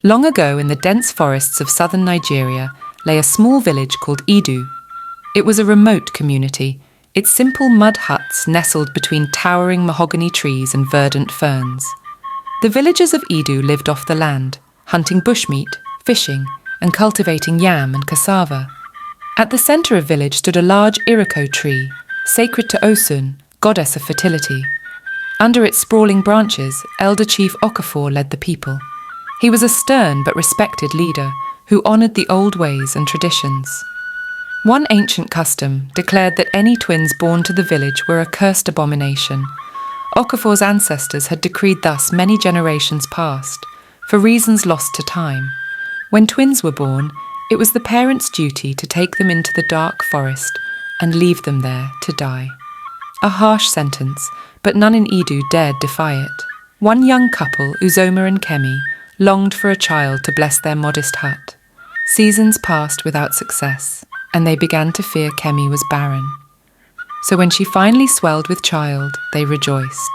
Long ago, in the dense forests of southern Nigeria, lay a small village called Idu. It was a remote community, its simple mud huts nestled between towering mahogany trees and verdant ferns. The villagers of Idu lived off the land, hunting bushmeat, fishing, and cultivating yam and cassava. At the centre of the village stood a large iroko tree, sacred to Osun, goddess of fertility. Under its sprawling branches, Elder Chief Okafor led the people. He was a stern but respected leader who honoured the old ways and traditions. One ancient custom declared that any twins born to the village were a cursed abomination. Okafor's ancestors had decreed thus many generations past, for reasons lost to time. When twins were born, it was the parents' duty to take them into the dark forest and leave them there to die. A harsh sentence, but none in Idu dared defy it. One young couple, Uzoma and Kemi, longed for a child to bless their modest hut. Seasons passed without success, and they began to fear Kemi was barren. So when she finally swelled with child, they rejoiced.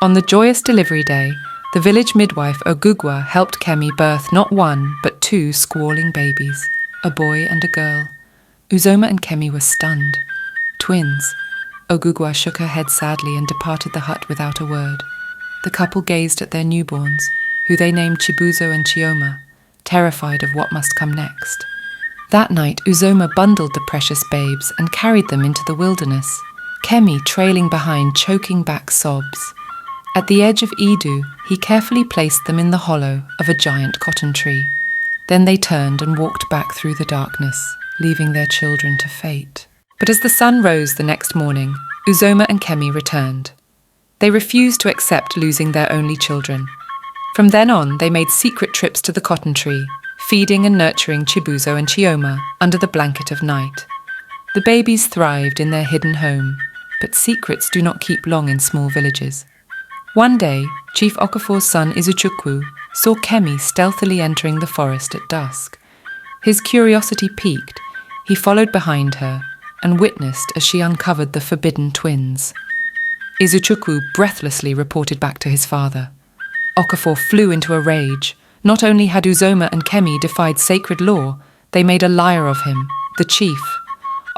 On the joyous delivery day, the village midwife Ogugwa helped Kemi birth not one, but two squalling babies, a boy and a girl. Uzoma and Kemi were stunned. Twins. Ogugwa shook her head sadly and departed the hut without a word. The couple gazed at their newborns, who they named Chibuzo and Chioma, terrified of what must come next. That night, Uzoma bundled the precious babes and carried them into the wilderness, Kemi trailing behind, choking back sobs. At the edge of Idu, he carefully placed them in the hollow of a giant cotton tree. Then they turned and walked back through the darkness, leaving their children to fate. But as the sun rose the next morning, Uzoma and Kemi returned. They refused to accept losing their only children. From then on, they made secret trips to the cotton tree, feeding and nurturing Chibuzo and Chioma under the blanket of night. The babies thrived in their hidden home, but secrets do not keep long in small villages. One day, Chief Okafor's son Izuchukwu saw Kemi stealthily entering the forest at dusk. His curiosity piqued. He followed behind her and witnessed as she uncovered the forbidden twins. Izuchukwu breathlessly reported back to his father. Okafor flew into a rage. Not only had Uzoma and Kemi defied sacred law, they made a liar of him, the chief.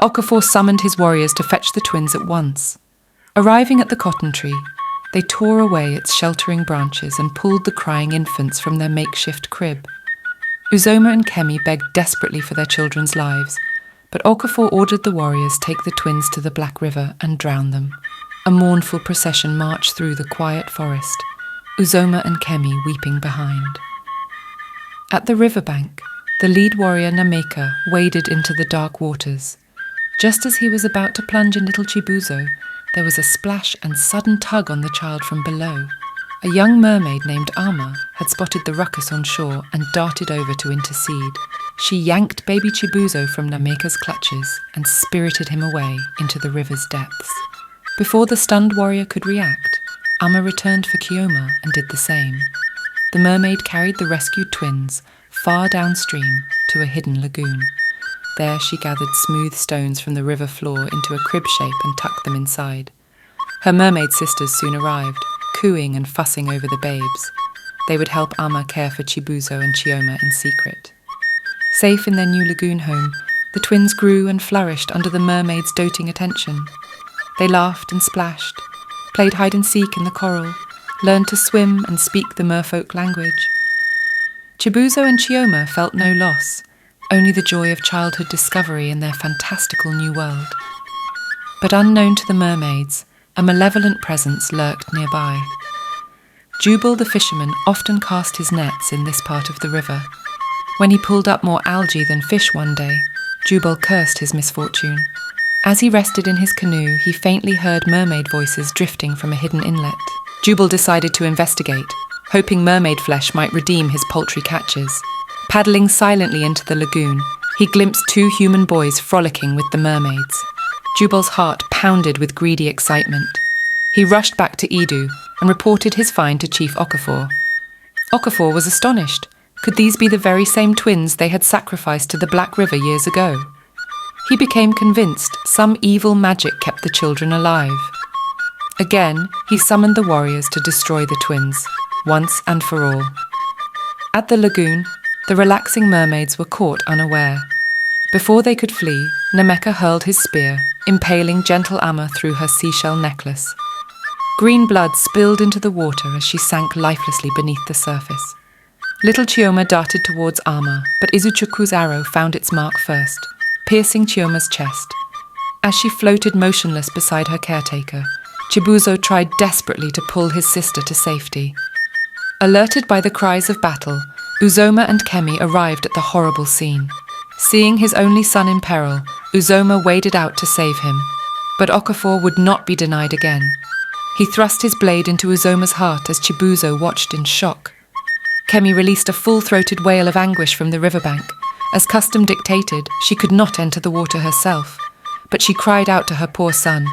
Okafor summoned his warriors to fetch the twins at once. Arriving at the cotton tree, they tore away its sheltering branches and pulled the crying infants from their makeshift crib. Uzoma and Kemi begged desperately for their children's lives, but Okafor ordered the warriors take the twins to the Black River and drown them. A mournful procession marched through the quiet forest, Uzoma and Kemi weeping behind. At the riverbank, the lead warrior Nameka waded into the dark waters. Just as he was about to plunge in little Chibuzo, there was a splash and sudden tug on the child from below. A young mermaid named Ama had spotted the ruckus on shore and darted over to intercede. She yanked baby Chibuzo from Nameka's clutches and spirited him away into the river's depths. Before the stunned warrior could react, Ama returned for Chioma and did the same. The mermaid carried the rescued twins far downstream to a hidden lagoon. There she gathered smooth stones from the river floor into a crib shape and tucked them inside. Her mermaid sisters soon arrived, cooing and fussing over the babes. They would help Ama care for Chibuzo and Chioma in secret. Safe in their new lagoon home, the twins grew and flourished under the mermaid's doting attention. They laughed and splashed, played hide-and-seek in the coral, learned to swim and speak the merfolk language. Chibuzo and Chioma felt no loss, only the joy of childhood discovery in their fantastical new world. But unknown to the mermaids, a malevolent presence lurked nearby. Jubal the fisherman often cast his nets in this part of the river. When he pulled up more algae than fish one day, Jubal cursed his misfortune. As he rested in his canoe, he faintly heard mermaid voices drifting from a hidden inlet. Jubal decided to investigate, hoping mermaid flesh might redeem his paltry catches. Paddling silently into the lagoon, he glimpsed two human boys frolicking with the mermaids. Jubal's heart pounded with greedy excitement. He rushed back to Idu and reported his find to Chief Okafor. Okafor was astonished. Could these be the very same twins they had sacrificed to the Black River years ago? He became convinced some evil magic kept the children alive. Again, he summoned the warriors to destroy the twins, once and for all. At the lagoon, the relaxing mermaids were caught unaware. Before they could flee, Nemeka hurled his spear, impaling gentle Amma through her seashell necklace. Green blood spilled into the water as she sank lifelessly beneath the surface. Little Chioma darted towards Amma, but Izuchuku's arrow found its mark first, piercing Chioma's chest. As she floated motionless beside her caretaker, Chibuzo tried desperately to pull his sister to safety. Alerted by the cries of battle, Uzoma and Kemi arrived at the horrible scene. Seeing his only son in peril, Uzoma waded out to save him. But Okafor would not be denied again. He thrust his blade into Uzoma's heart as Chibuzo watched in shock. Kemi released a full-throated wail of anguish from the riverbank. As custom dictated, she could not enter the water herself. But she cried out to her poor son,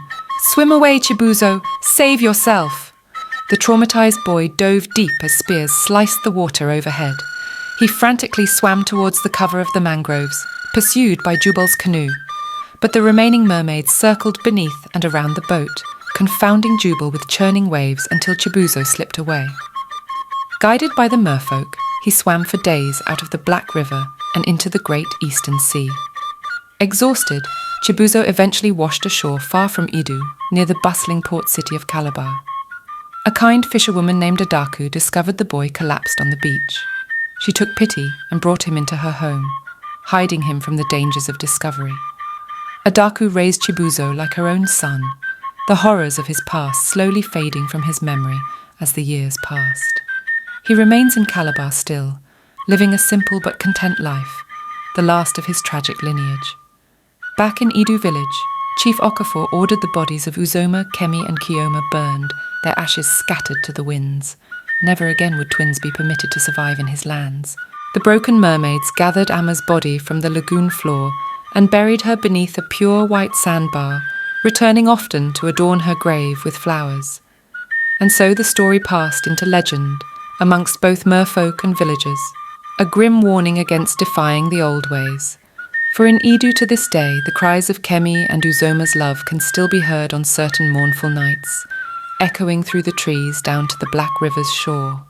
"Swim away, Chibuzo! Save yourself!" The traumatized boy dove deep as spears sliced the water overhead. He frantically swam towards the cover of the mangroves, pursued by Jubal's canoe. But the remaining mermaids circled beneath and around the boat, confounding Jubal with churning waves until Chibuzo slipped away. Guided by the merfolk, he swam for days out of the Black River and into the Great Eastern Sea. Exhausted, Chibuzo eventually washed ashore far from Idu, near the bustling port city of Calabar. A kind fisherwoman named Adaku discovered the boy collapsed on the beach. She took pity and brought him into her home, hiding him from the dangers of discovery. Adaku raised Chibuzo like her own son, the horrors of his past slowly fading from his memory as the years passed. He remains in Calabar still, living a simple but content life, the last of his tragic lineage. Back in Idu village, Chief Okafor ordered the bodies of Uzoma, Kemi and Kioma burned, their ashes scattered to the winds. Never again would twins be permitted to survive in his lands. The broken mermaids gathered Amma's body from the lagoon floor and buried her beneath a pure white sandbar, returning often to adorn her grave with flowers. And so the story passed into legend amongst both merfolk and villagers, a grim warning against defying the old ways. For in Idu to this day, the cries of Kemi and Uzoma's love can still be heard on certain mournful nights, echoing through the trees down to the Black River's shore.